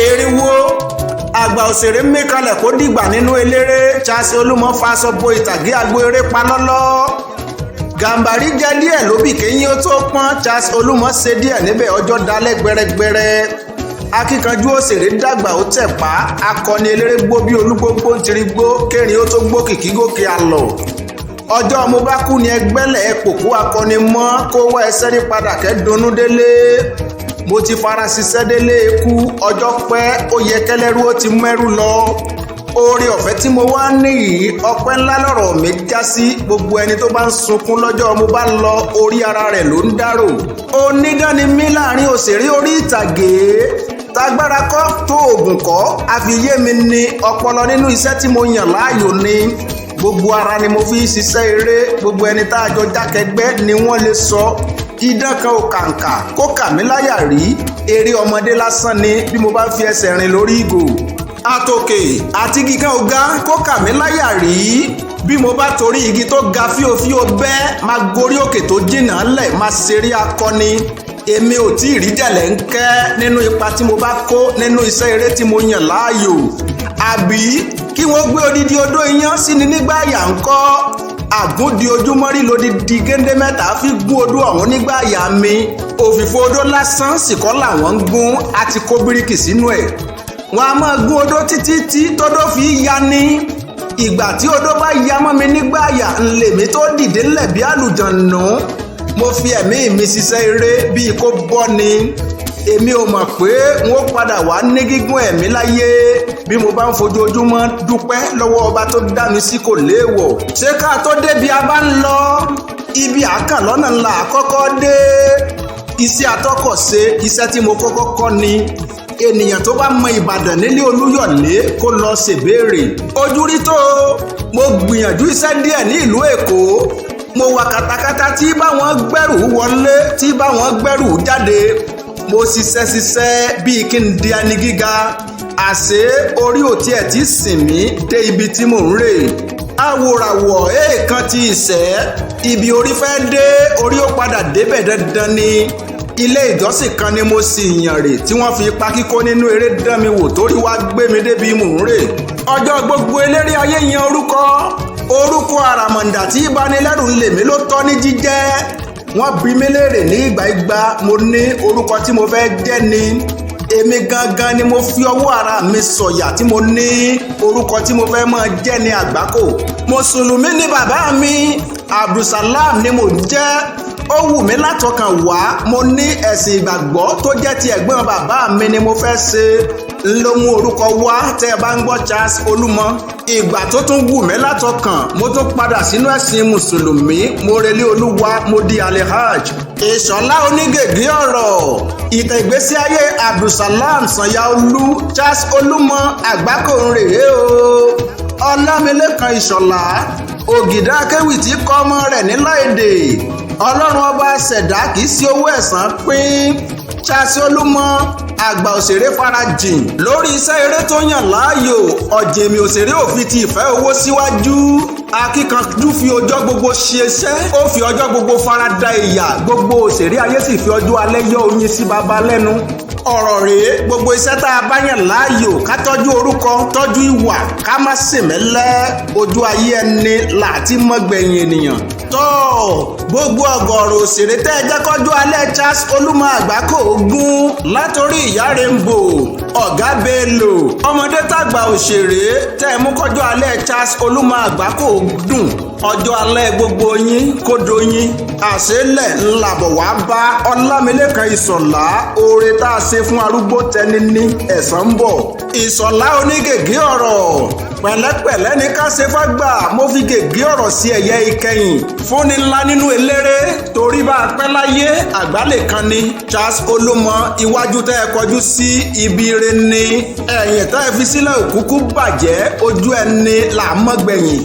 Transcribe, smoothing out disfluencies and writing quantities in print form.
eriwo àgbà òṣèré mẹ́kànlẹ̀ kó dìgbà nínú eléré Charles Olúmọ faṣọ bo ìtàgé agbo eré palọ́lọ́. Gàmbàrí jẹ́ díẹ̀ lóbì kéyìn ó tó pọ́n Charles Olúmọ ṣe díẹ̀ níbẹ̀ ọjọ́ dalẹ̀ gbẹrẹgbẹrẹ. Akíkanjú òṣèré dàgbà ó tẹ̀ pa akọni eléré gbó bí olúgbógbó ń tiri gbó kérin ó tó gbó kìkì gòkè àlọ́. Ọjọ́ mo bá kú ni ẹgbẹ́lẹ̀ pòkú akọni mọ́ kó wá ẹsẹ́ ní padà kẹ́dùnú délé. Mo ti fara ṣiṣẹ́ délé ikú ọjọ́ pẹ́ ó yẹ kẹ́lẹ́rú ó ti mẹ́rù lọ. Oore ọ̀fẹ́ tí mo wá níyì ọpẹ́ ńlá lọ́rọ̀ mi já sí. Gbogbo ẹni tó bá ń sunkún lọ́jọ́ mo bá lọ orí ara rẹ̀ ló ń dárò. Onídán ni mí láàrin òṣèré orí ìtàgé. Tagbára kọ́ tó oògùn kọ́ àfiyé mi ni ọpọlọ nínú iṣẹ́ tí mo yàn láàyò ni. Gbogbo ara ni mo fi ṣiṣẹ́ eré. Gbogbo ẹni tá a jọ jákẹgbẹ́ ni wọ́n lè sọ. Idán kan ò kàǹkà kó kà mí láyà rí. Eré ọmọdé lásán ni bí mo bá fi ẹsẹ̀ rìn lórí ìgò. Àtòkè àti igi kan ò ga kó kà mí láyà rí. Bí mo bá torí igi tó ga fíofío bẹ́ẹ̀ máa gorí òkè tó jìnnà lẹ̀ máa ṣeré akọni. Èmi ò tí ì rí jẹ̀lẹ̀ ń kẹ́ nínú ipa tí mo bá kó nínú iṣẹ́ eré tí mo yàn láàyò. Àbí kí wọ́n gbé odidi odó iyán sí ni nígbà àyà ń kọ́. Àgúndi ojúmọ́rí lodidi géńdé mẹ́ta fi gún odó ọ̀hún nígbà àyà mi. Òfìfo odó lásán sì kọ́ làwọn ń gún àti kó bíríkì sínú ẹ̀. Wọ́n á máa gún odó títí tí tọ́dọ́ fi ya ní. Ìgbà tí odó bá ya mọ́ mi nígbà àyà ńlèmí tó dìde ńlẹ̀ bí àlùjànnú. Mo fi ẹ̀mí mi ṣiṣẹ́ eré bíi kó bọ́ ni. Èmi ò mọ̀ pé n ó padà wá ní gígùn ẹ̀mí láyé bí mo bá ń fojoojúmọ́ dúpẹ́ lọ́wọ́ ọba tó dá mi sí kò léèwọ̀. Ṣé ká tó débi a bá ń lọ ibi àkàn lọ́nà ńlá àkọ́kọ́ dé. Iṣẹ́ atọ́kọ̀ ṣe iṣẹ́ tí mo kọ́kọ́ kọ́ ni. Ènìyàn tó bá mọ Ìbàdàn nílé Olúyọ̀lé kó lọ ṣèbéèrè. Ojú rí tó mo gbìyànjú iṣẹ́ díẹ̀ ní ìlú Èkó. Mo wà kàtàkàtà tí báwọn gbẹ́rù wọlé tí báwọn gbẹ́rù jáde. Mo ṣiṣẹ́ bíi kí n di ẹni gíga. Àṣé orí òtí ẹ̀ ti sìn mí dé ibi tí mò ń rè. Àwòràwọ̀ èèkan ti ìṣẹ́. Ibi orí fẹ́ dé orí ó padà débẹ̀ dandan ni. Ilé ìjọsìn kan ni mo sì yàn rè tí wọ́n fi ipa kíkó nínú eré dán mi wò torí wá gbé mi débi mò ń rè. Ọjọ́ gbogbo eléré ayé yan orúkọ àràmọ̀ǹdà tí ìbanilẹ́rù lèmi ló tọ́ ní jíjẹ́. Wọ́n bi mí léèrè ní ìgbà ìgbà mo ní orúkọ tí mo fẹ́ jẹ́ ni. Èmi gangan ni mo fi ọwọ́ ara mi sọ̀yà tí mo ní orúkọ tí mo fẹ́ máa jẹ́ ní Àgbákò. Mùsùlùmí ni bàbá mi, Abdulsalam ni mo jẹ́. Ó wù mí látọkàn wá mo ní ẹ̀sìn ìgbàgbọ́ tó jẹ́ ti ẹ̀gbọ́n bàbá mi ni mo fẹ́ ṣe. Ló mú orúkọ wá tẹ́ ẹ bá ń gbọ́ Charles Olúmọ. Ìgbà tó tún wù mí látọkàn mo tún padà sínú ẹ̀sìn mùsùlùmí mo relé Olúwa mo di Alhaj. Ìṣọ̀lá onígègé ọ̀rọ̀ ìtàn ìgbésí ayé Abdulsalam Sanyaolu Charles Olúmọ Àgbákò rèé o. Ọlámilékan Ìṣọ̀lá ògìdá akéwì tí kọ́ ọmọ rẹ̀ nílá èdè. Ọlọ́run ọba ṣẹ̀dá kì í sí owó ẹ̀san pín. Charles Olúmọ àgbà òṣèré farajìn lórí iṣẹ́ eré tó yàn láàyò. Ọ̀jẹ̀mí òṣèré ò fi ti ìfẹ́ owó síwájú. Akíkanjú fi ọjọ́ gbogbo ṣe iṣẹ́. Ó fi ọjọ́ gbogbo farada ìyà. Gbogbo òṣèré ayé sì fi ọjọ́ alẹ́ yọ oyin sí baba lẹ́nu. Ọ̀rọ̀ rèé gbogbo iṣẹ́ tá a bá yàn láàyò ká tọ́jú orúkọ tọ́jú ìwà ká má ṣèmẹ́lẹ́. Ojú ayé ẹni láti mọ́gbẹ̀yìn ènìyàn. Gbogbo ọ̀gọ̀rọ̀ òṣèré tẹ́ ẹ jẹ́ kọjú alẹ́ Charles Olúmọ Àgbákò ogún látòrí ìyá Rainbow ọ̀gá Bello ọmọdé tàgbà òṣèré tẹ́ ẹ mú kọjú alẹ́ Charles Olúmọ Àgbákò dùn. Ọjọ́ alẹ́ gbogbo yín kó doyin àṣélẹ̀ ńlábọ̀ wá bá Ọlámilékan Ìṣọ̀lá. Oore tá a ṣe fún arúgbó tẹni ní ẹ̀san ń bọ̀. Ìṣọ̀lá onígègé ọ̀rọ̀ pẹ̀lẹ́pẹ̀lẹ́ ní ká ṣe fágbà. Mo fi gègé ọ̀rọ̀ sí ẹ̀yẹ ìkẹyìn fúnni ńlá nínú eléré torí bá a pẹ́ láyé àgbálẹ̀ kan ni. Charles Olúmọ iwájú tẹ́ ẹ kọjú sí ibi ire ni. Ẹ̀yìn tẹ́ ẹ fi sílẹ̀ òkúkú bàjẹ́ ojú ẹni là á mọ̀ gbẹ̀yìn.